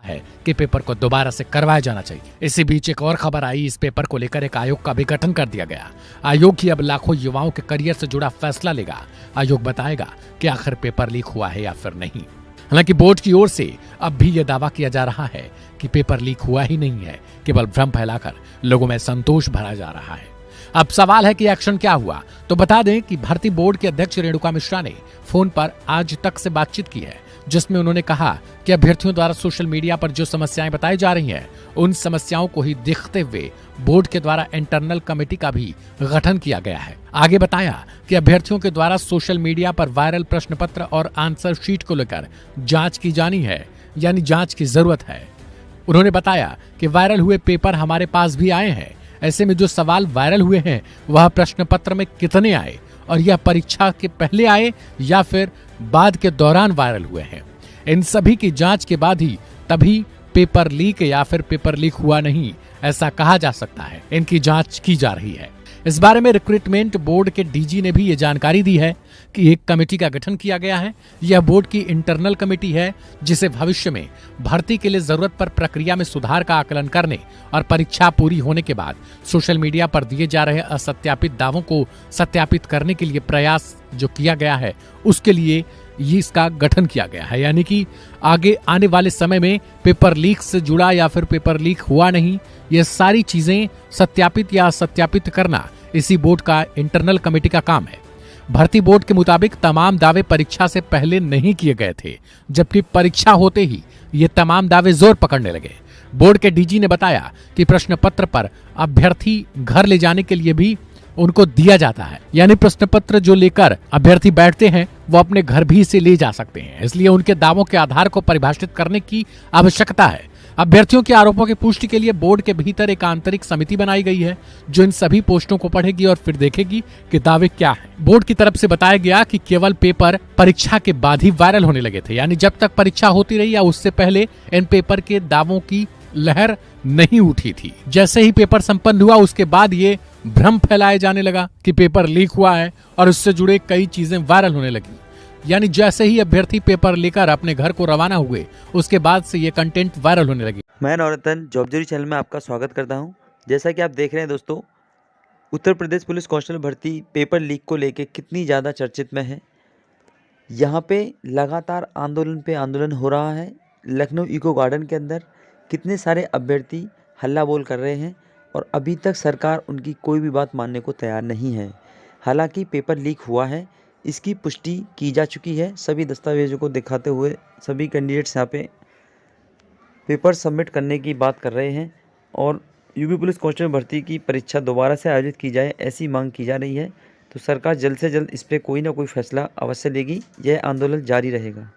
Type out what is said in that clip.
है कि पेपर को दोबारा से करवाया जाना चाहिए। इसी बीच एक और खबर आई, इस पेपर को लेकर एक आयोग का भी गठन कर दिया गया। आयोग ही अब लाखों युवाओं के करियर से जुड़ा फैसला लेगा। आयोग बताएगा कि आखिर पेपर लीक हुआ है या फिर नहीं। हालांकि बोर्ड की ओर से अब भी यह दावा किया जा रहा है कि पेपर लीक हुआ ही नहीं है, केवल भ्रम फैलाकर लोगों में संतोष भरा जा रहा है। अब सवाल है कि एक्शन क्या हुआ। तो बता दें कि भर्ती बोर्ड के अध्यक्ष रेणुका मिश्रा ने फोन पर आज तक से बातचीत की है, जिसमें उन्होंने कहा कि अभ्यर्थियों द्वारा सोशल मीडिया पर जो समस्याएं बताई जा रही हैं, उन समस्याओं को ही देखते हुए बोर्ड के द्वारा इंटरनल कमेटी का भी गठन किया गया है। आगे बताया कि अभ्यर्थियों के द्वारा सोशल मीडिया पर वायरल प्रश्न पत्र और आंसर शीट को लेकर जांच की जानी है, यानी जांच की जरूरत है। उन्होंने बताया कि वायरल हुए पेपर हमारे पास भी आए हैं। ऐसे में जो सवाल वायरल हुए हैं वह प्रश्न पत्र में कितने आए और यह परीक्षा के पहले आए या फिर बाद के दौरान वायरल हुए हैं, इन सभी की जांच के बाद ही तभी पेपर लीक या फिर पेपर लीक हुआ नहीं ऐसा कहा जा सकता है। इनकी जांच की जा रही है। इस बारे में रिक्रूटमेंट बोर्ड के डीजी ने भी ये जानकारी दी है कि एक कमेटी का गठन किया गया है। यह बोर्ड की इंटरनल कमेटी है, जिसे भविष्य में भर्ती के लिए जरूरत पर प्रक्रिया में सुधार का आकलन करने और परीक्षा पूरी होने के बाद सोशल मीडिया पर दिए जा रहे असत्यापित दावों को सत्यापित करने के लिए प्रयास जो किया गया है, उसके लिए इसका गठन किया गया है। यानी कि आगे आने वाले समय में पेपर लीक से जुड़ा या फिर पेपर लीक हुआ नहीं, ये सारी चीजें सत्यापित या असत्यापित करना इसी बोर्ड का इंटरनल कमेटी का काम है। भर्ती बोर्ड के मुताबिक तमाम दावे परीक्षा से पहले नहीं किए गए थे, जबकि परीक्षा होते ही ये तमाम दावे जोर पकड़ने लगे। बोर्ड के डीजी ने बताया कि प्रश्न पत्र पर अभ्यर्थी घर ले जाने के लिए भी उनको दिया जाता है, यानी प्रश्न पत्र जो लेकर अभ्यर्थी बैठते हैं वो अपने घर भी इसे ले जा सकते हैं। इसलिए उनके दावों के आधार को परिभाषित करने की आवश्यकता है। अभ्यर्थियों के आरोपों की पुष्टि के लिए बोर्ड के भीतर एक आंतरिक समिति बनाई गई है, जो इन सभी पोस्टों को पढ़ेगी और फिर देखेगी कि दावे क्या हैं। बोर्ड की तरफ से बताया गया कि केवल पेपर परीक्षा के बाद ही वायरल होने लगे थे, यानी जब तक परीक्षा होती रही या उससे पहले इन पेपर के दावों की लहर नहीं उठी थी। जैसे ही पेपर संपन्न हुआ उसके बाद ये भ्रम फैलाया जाने लगा कि पेपर लीक हुआ है और उससे जुड़े कई चीजें वायरल होने लगी। यानी जैसे ही अभ्यर्थी पेपर लेकर अपने घर को रवाना हुए, उसके बाद से ये कंटेंट वायरल होने लगी। मैं नवरत्न जॉब जोरी चैनल में आपका स्वागत करता हूं। जैसा कि आप देख रहे हैं दोस्तों, उत्तर प्रदेश पुलिस कांस्टेबल भर्ती पेपर लीक को लेके कितनी ज़्यादा चर्चित में है। यहां पे लगातार आंदोलन पे आंदोलन हो रहा है। लखनऊ इको गार्डन के अंदर कितने सारे अभ्यर्थी हल्ला बोल कर रहे हैं और अभी तक सरकार उनकी कोई भी बात मानने को तैयार नहीं है। हालांकि पेपर लीक हुआ है, इसकी पुष्टि की जा चुकी है। सभी दस्तावेजों को दिखाते हुए सभी कैंडिडेट्स यहाँ पे पेपर सबमिट करने की बात कर रहे हैं और यूपी पुलिस कांस्टेबल भर्ती की परीक्षा दोबारा से आयोजित की जाए, ऐसी मांग की जा रही है। तो सरकार जल्द से जल्द इस पर कोई ना कोई फैसला अवश्य लेगी। यह आंदोलन जारी रहेगा।